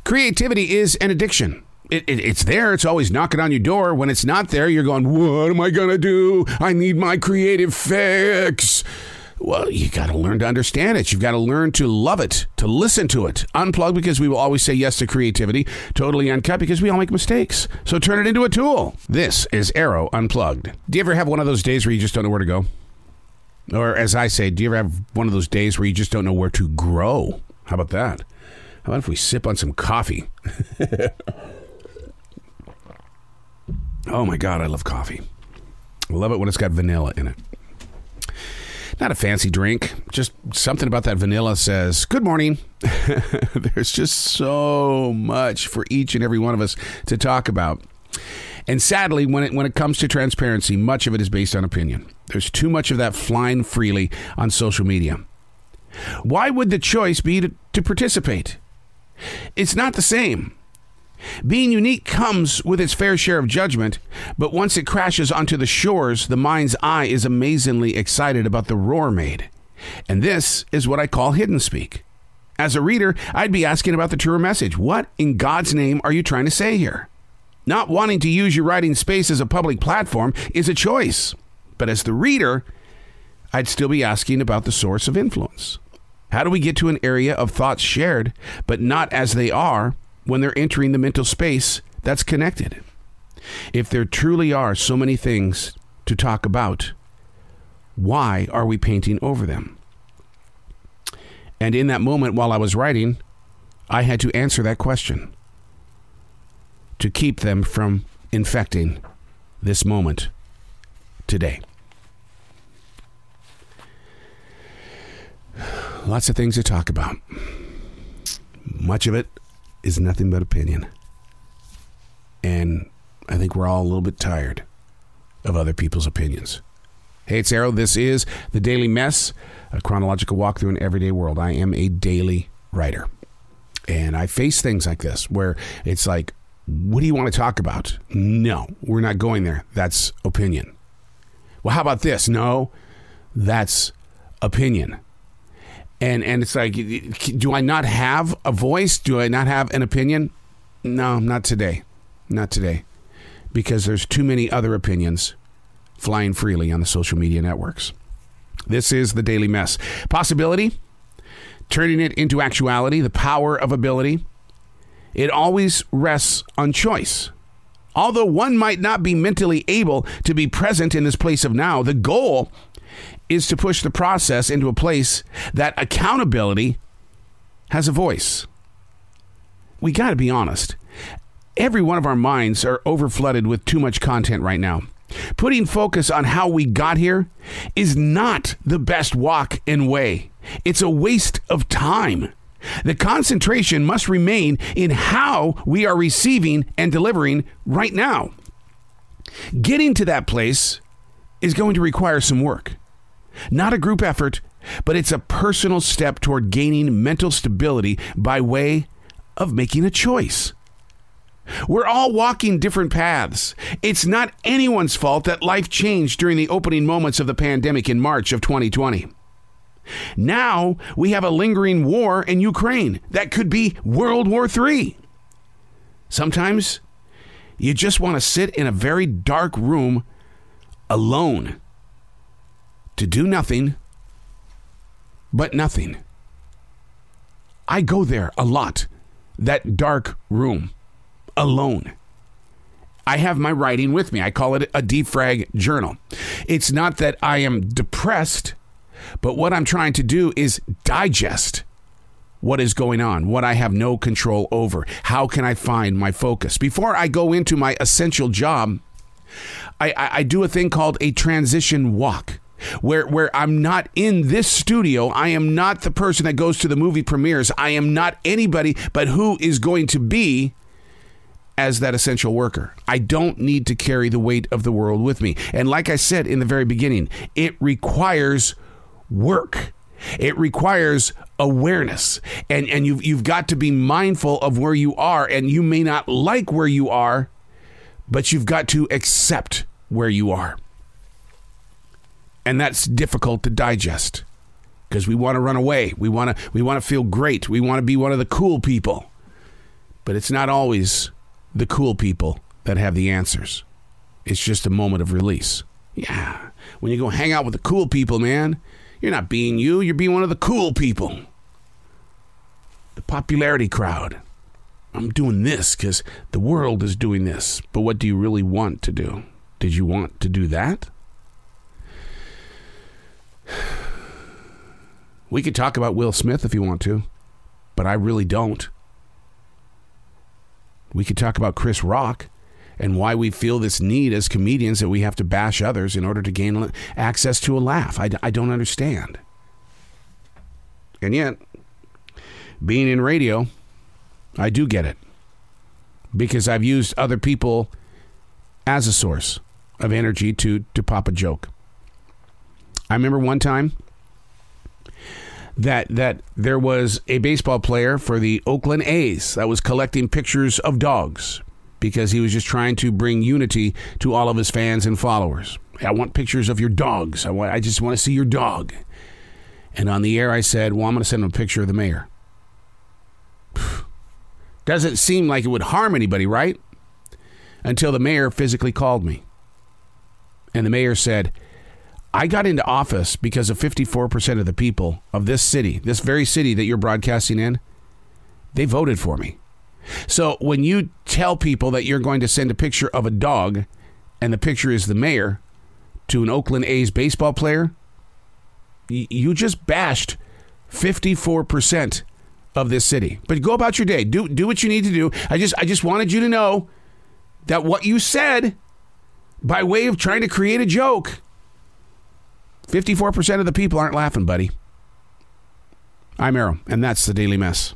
Creativity is an addiction. It's there. It's always knocking on your door. When it's not there, you're going, what am I going to do? I need my creative fix. Well, you got to learn to understand it. You've got to learn to love it, to listen to it. Unplugged because we will always say yes to creativity. Totally Uncut because we all make mistakes. So turn it into a tool. This is Arroe Unplugged. Do you ever have one of those days where you just don't know where to go? Or as I say, do you ever have one of those days where you just don't know where to grow? How about that? How about if we sip on some coffee? Oh my God, I love coffee. I love it when it's got vanilla in it. Not a fancy drink, just something about that vanilla says, good morning. There's just so much for each and every one of us to talk about. And sadly, when it comes to transparency, much of it is based on opinion. There's too much of that flying freely on social media. Why would the choice be to participate? It's not the same. Being unique comes with its fair share of judgment, but once it crashes onto the shores, the mind's eye is amazingly excited about the roar made. And this is what I call hidden speak. As a reader, I'd be asking about the truer message. What in God's name are you trying to say here? Not wanting to use your writing space as a public platform is a choice. But as the reader, I'd still be asking about the source of influence. How do we get to an area of thoughts shared, but not as they are, when they're entering the mental space that's connected? If there truly are so many things to talk about, why are we painting over them? And in that moment while I was writing, I had to answer that question to keep them from infecting this moment today. Lots of things to talk about. Much of it is nothing but opinion. And I think we're all a little bit tired of other people's opinions. Hey, it's Arroe. This is The Daily Mess, a chronological walk through an everyday world. I am a daily writer. And I face things like this where it's like, what do you want to talk about? No, we're not going there. That's opinion. Well, how about this? No, that's opinion. And it's like, do I not have a voice? Do I not have an opinion? No, not today. Not today. Because there's too many other opinions flying freely on the social media networks. This is The Daily Mess. Possibility, turning it into actuality, the power of ability. It always rests on choice. Although one might not be mentally able to be present in this place of now, the goal is to push the process into a place that accountability has a voice. We got to be honest. Every one of our minds are overflooded with too much content right now. Putting focus on how we got here is not the best walk and way. It's a waste of time. The concentration must remain in how we are receiving and delivering right now. Getting to that place is going to require some work. Not a group effort, but it's a personal step toward gaining mental stability by way of making a choice. We're all walking different paths. It's not anyone's fault that life changed during the opening moments of the pandemic in March of 2020. Now we have a lingering war in Ukraine that could be World War III. Sometimes you just want to sit in a very dark room alone to do nothing but nothing. I go there a lot, that dark room, alone. I have my writing with me. I call it a defrag journal. It's not that I am depressed, but what I'm trying to do is digest what is going on, what I have no control over. How can I find my focus? Before I go into my essential job, I do a thing called a transition walk, where I'm not in this studio. I am not the person that goes to the movie premieres. I am not anybody but who is going to be as that essential worker. I don't need to carry the weight of the world with me. And like I said in the very beginning, it requires work. It requires awareness. And you've got to be mindful of where you are. And you may not like where you are, but you've got to accept where you are. And that's difficult to digest because we want to run away. We want to feel great. We want to be one of the cool people. But it's not always the cool people that have the answers. It's just a moment of release. Yeah. When you go hang out with the cool people, man, you're not being you. You're being one of the cool people. The popularity crowd. I'm doing this because the world is doing this. But what do you really want to do? Did you want to do that? We could talk about Will Smith if you want to, but I really don't. We could talk about Chris Rock and why we feel this need as comedians that we have to bash others in order to gain access to a laugh. I don't understand. And yet, being in radio, I do get it. Because I've used other people as a source of energy to pop a joke. I remember one time that there was a baseball player for the Oakland A's that was collecting pictures of dogs because he was just trying to bring unity to all of his fans and followers. I want pictures of your dogs. I just want to see your dog. And on the air I said, well, I'm going to send him a picture of the mayor. Doesn't seem like it would harm anybody, right? Until the mayor physically called me. And the mayor said, I got into office because of 54% of the people of this city, this very city that you're broadcasting in, they voted for me. So when you tell people that you're going to send a picture of a dog and the picture is the mayor to an Oakland A's baseball player, you just bashed 54% of this city. But go about your day. Do what you need to do. I just wanted you to know that what you said by way of trying to create a joke, 54% of the people aren't laughing, buddy. I'm Arroe, and that's the Daily Mess.